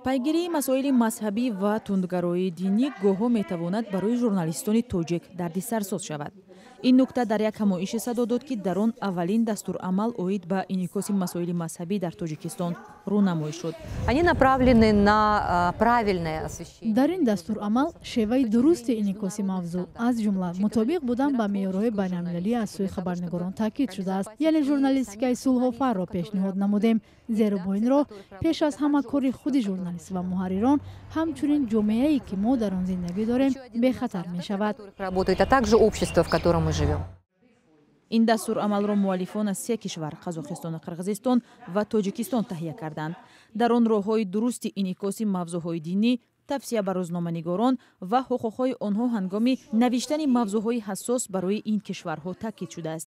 пайгирии масоили мазҳабӣ ва тундгароии динӣ гоҳо метавонад барои журналистони тоҷик дардисарсоз шавад. ин нукта дар як ҳамоиши садо дод, ки дар он аввалин дастурамал оид ба инъикоси масоили мазҳабӣ дар Тоҷикистон рӯнамоӣ шуд. дар ин дастурамал шеваи дурусти инъикоси мавзӯъ аз ҷумла мутобиқ будан ба меъёрҳои байналмилалӣ аз сӯи хабарнигорон таъкид шудааст. яъне журналистикаи сулҳоварро пешниҳод намудем, зеро бо ин роҳ пеш аз ҳама кори худи журналист ва муҳаррирон ҳамчунин ҷомеае ки мо дар он зиндагӣ дорем бехатар мешавад. ин дастурамалро муаллифон аз се кишвар Қазоқистону Қирғизистон ва Тоҷикистон таҳия карданд. дар он роҳҳои дурусти инъикоси мавзӯъҳои динӣ, тавсия ба рӯзноманигорон ва ҳуқуқҳои онҳо ҳангоми навиштани мавзӯъҳои ҳассос барои ин кишварҳо таъкид шудааст.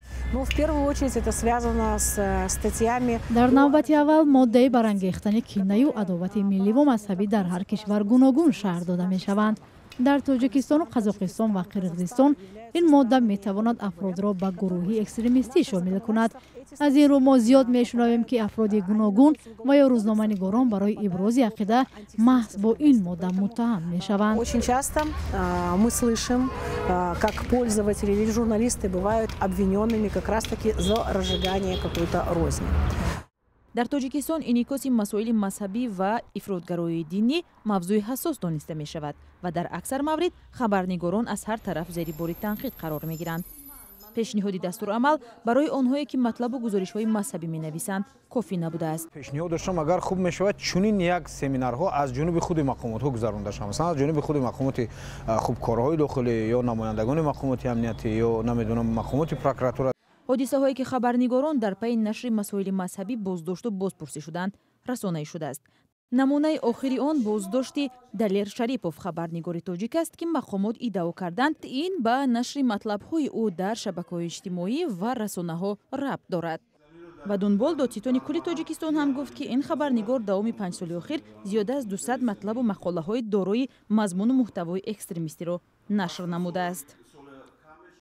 дар навбати аввал моддаи барангехтани кинаю адовати милливу мазҳабӣ дар ҳар кишвар гуногун шаҳр дода мешаванд. дар Тоҷикистону Қазоқистон ва Қирғизистон ин модда метавонад афродро ба гурӯҳи экстремистӣ шомил кунад. аз ин рӯ мо зиёд мешунавем ки афроди гуногун ва ё рӯзноманигорон барои ибрози ақида маҳз бо ин модда муттаҳам мешаванд. Очень часто мы слышим, как пользователи или журналисты бывают обвиненными как раз-таки за разжигание какой-то розни. дар Тоҷикистон инъикоси масоили мазҳабӣ ва ифротгароии динӣ мавзӯи ҳассос дониста мешавад ва дар аксар маврид хабарнигорон аз ҳар тараф зери бори танқид қарор мегиранд. пешниҳоди дастурамал барои онҳое ки матлабу гузоришҳои мазҳабӣ менависанд кофӣ набудааст. пешниҳод доштам, агар хуб мешавад чунин як семинарҳо аз ҷониби худи мақомотҳо гузаронда шаванд. Масалан аз ҷониби худи мақомоти хубкорҳои дохилӣ ё намояндагони мақомоти амниятӣ ё намедонам мақомоти прокуратура. ҳодисаҳое ки хабарнигорон дар пайи нашри масоили мазҳабӣ боздошту бозпурсӣ шуданд расонаӣ шудааст. намунаи охири он боздошти Далер Шарипов, хабарнигори тоҷик аст, ки мақомот иддао карданд ин ба нашри матлабҳои ӯ дар шабакаҳои иҷтимоӣ ва расонаҳо рабт дорад. ба дунбол додситони кулли Тоҷикистон ҳам гуфт, ки ин хабарнигор давоми 5 соли охир зиёда аз 200 матлабу мақолаҳои дорои мазмуну муҳтавои экстремистиро нашр намудааст.